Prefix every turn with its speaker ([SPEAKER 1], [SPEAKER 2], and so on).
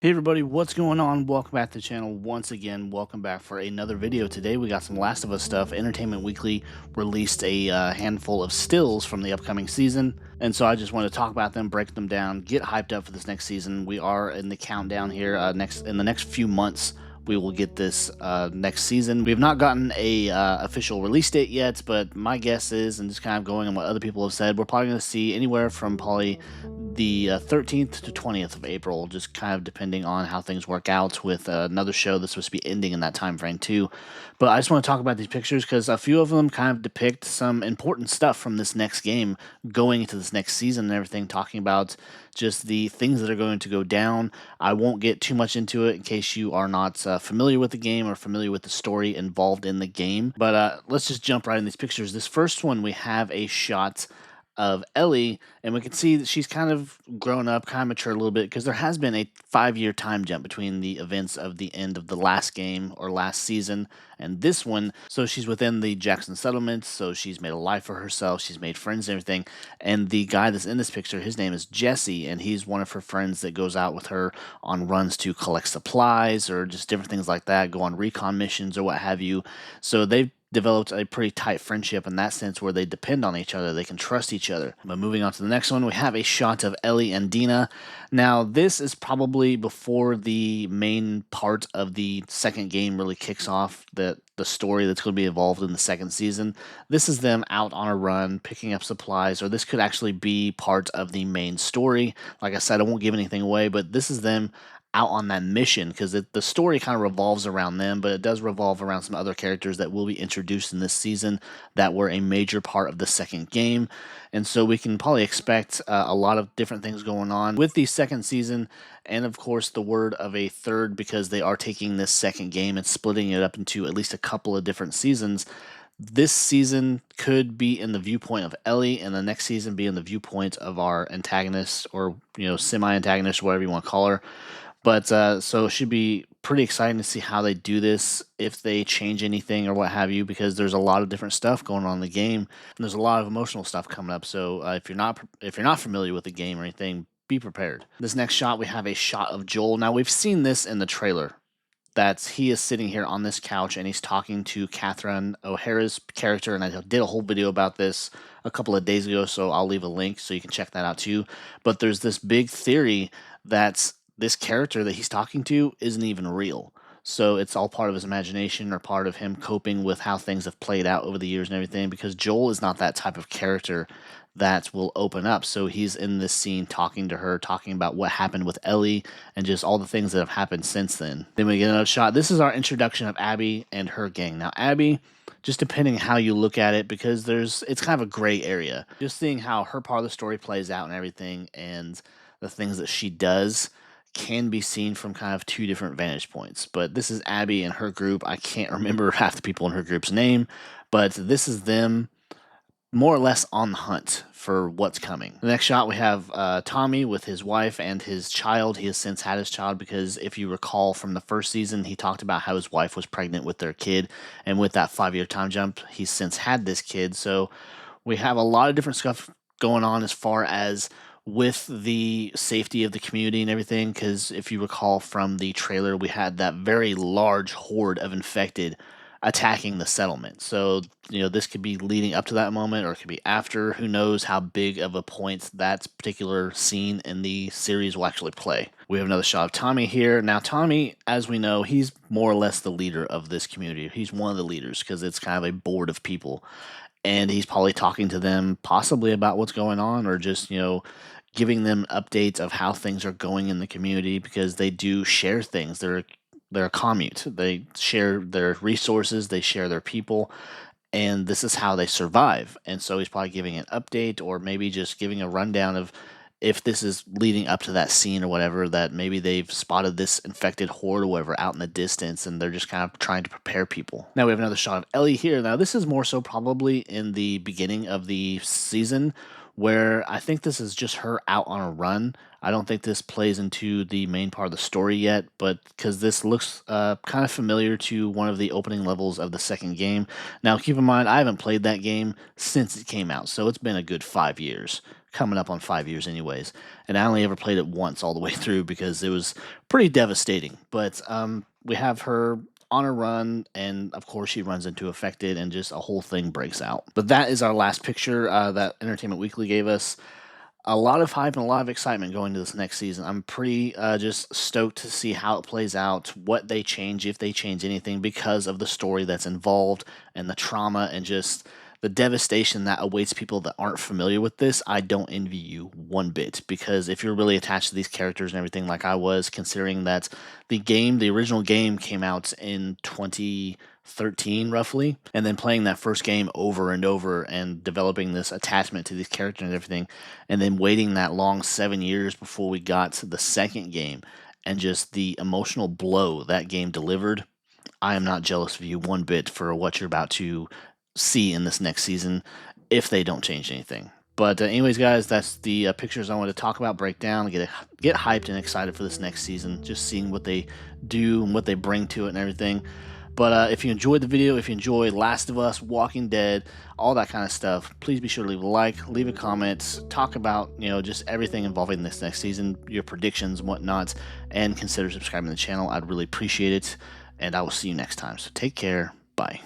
[SPEAKER 1] Hey everybody, what's going on? Welcome back to the channel once again. Welcome back for another video. Today we got some Last of Us stuff. Entertainment Weekly released a handful of stills from the upcoming season, and so I just want to talk about them, break them down, get hyped up for this next season. We are in the countdown here. In the next few months, we will get this next season. We have not gotten a official release date yet, but my guess is, and just kind of going on what other people have said, we're probably going to see anywhere from probably the 13th to 20th of April, just kind of depending on how things work out with another show that's supposed to be ending in that time frame too. But I just want to talk about these pictures because a few of them kind of depict some important stuff from this next game going into this next season and everything, talking about just the things that are going to go down. I won't get too much into it in case you are not familiar with the game or familiar with the story involved in the game. But let's just jump right in these pictures. This first one, we have a shot of Ellie, and we can see that she's kind of grown up, kind of matured a little bit, because there has been a 5-year time jump between the events of the end of the last game or last season and this one. So she's within the Jackson settlement, so she's made a life for herself, she's made friends and everything. And the guy that's in this picture, his name is Jesse, and he's one of her friends that goes out with her on runs to collect supplies or just different things like that, go on recon missions or what have you. So they've developed a pretty tight friendship in that sense where they depend on each other, they can trust each other. But moving on to the next one, we have a shot of Ellie and Dina. Now this is probably before the main part of the second game really kicks off, the story that's going to be involved in the second season. This is them out on a run picking up supplies, or this could actually be part of the main story. Like I said, I won't give anything away, but this is them out on that mission because the story kind of revolves around them, but it does revolve around some other characters that will be introduced in this season that were a major part of the second game. And so we can probably expect a lot of different things going on with the second season, and of course the word of a third, because they are taking this second game and splitting it up into at least a couple of different seasons. This season could be in the viewpoint of Ellie, and the next season be in the viewpoint of our antagonist, or semi-antagonist, whatever you want to call her. But so it should be pretty exciting to see how they do this, if they change anything or what have you, because there's a lot of different stuff going on in the game, and there's a lot of emotional stuff coming up. So if you're not familiar with the game or anything, be prepared. This next shot, we have a shot of Joel. Now we've seen this in the trailer, that he is sitting here on this couch and he's talking to Catherine O'Hara's character, and I did a whole video about this a couple of days ago, so I'll leave a link so you can check that out too. But there's this big theory that this character that he's talking to isn't even real. So it's all part of his imagination or part of him coping with how things have played out over the years and everything, because Joel is not that type of character that will open up. So he's in this scene talking to her, talking about what happened with Ellie and just all the things that have happened since then. Then we get another shot. This is our introduction of Abby and her gang. Now Abby, just depending how you look at it, because it's kind of a gray area. Just seeing how her part of the story plays out and everything, and the things that she does can be seen from kind of two different vantage points. But this is Abby and her group. I can't remember half the people in her group's name, but this is them more or less on the hunt for what's coming. The next shot, we have Tommy with his wife and his child. He has since had his child, because if you recall from the first season, he talked about how his wife was pregnant with their kid, and with that 5-year time jump, he's since had this kid. So we have a lot of different stuff going on as far as with the safety of the community and everything, because if you recall from the trailer, we had that very large horde of infected attacking the settlement. So, this could be leading up to that moment, or it could be after. Who knows how big of a point that particular scene in the series will actually play. We have another shot of Tommy here. Now, Tommy, as we know, he's more or less the leader of this community. He's one of the leaders, because it's kind of a board of people. And he's probably talking to them possibly about what's going on, or just, giving them updates of how things are going in the community, because they do share things. They're a commute. They share their resources, they share their people, and this is how they survive. And so he's probably giving an update, or maybe just giving a rundown of if this is leading up to that scene or whatever, that maybe they've spotted this infected horde or whatever out in the distance, and they're just kind of trying to prepare people. Now we have another shot of Ellie here. Now this is more so probably in the beginning of the season, where I think this is just her out on a run. I don't think this plays into the main part of the story yet, but because this looks kind of familiar to one of the opening levels of the second game. Now, keep in mind, I haven't played that game since it came out, so it's been a good 5 years, coming up on 5 years anyways. And I only ever played it once all the way through because it was pretty devastating. But we have her on a run, and of course she runs into affected, and just a whole thing breaks out. But that is our last picture that Entertainment Weekly gave us. A lot of hype and a lot of excitement going to this next season. I'm pretty just stoked to see how it plays out, what they change, if they change anything, because of the story that's involved and the trauma and just the devastation that awaits people that aren't familiar with this. I don't envy you one bit, because if you're really attached to these characters and everything like I was, considering that the original game came out in 2013 roughly, and then playing that first game over and over and developing this attachment to these characters and everything, and then waiting that long 7 years before we got to the second game, and just the emotional blow that game delivered. I am not jealous of you one bit for what you're about to see in this next season if they don't change anything. But anyways, guys, that's the pictures I wanted to talk about, break down, get hyped and excited for this next season, just seeing what they do and what they bring to it and everything. But if you enjoyed the video, if you enjoyed Last of Us, Walking Dead, all that kind of stuff, please be sure to leave a like, leave a comment, talk about, just everything involving this next season, your predictions and whatnot, and consider subscribing to the channel. I'd really appreciate it, and I will see you next time. So take care. Bye.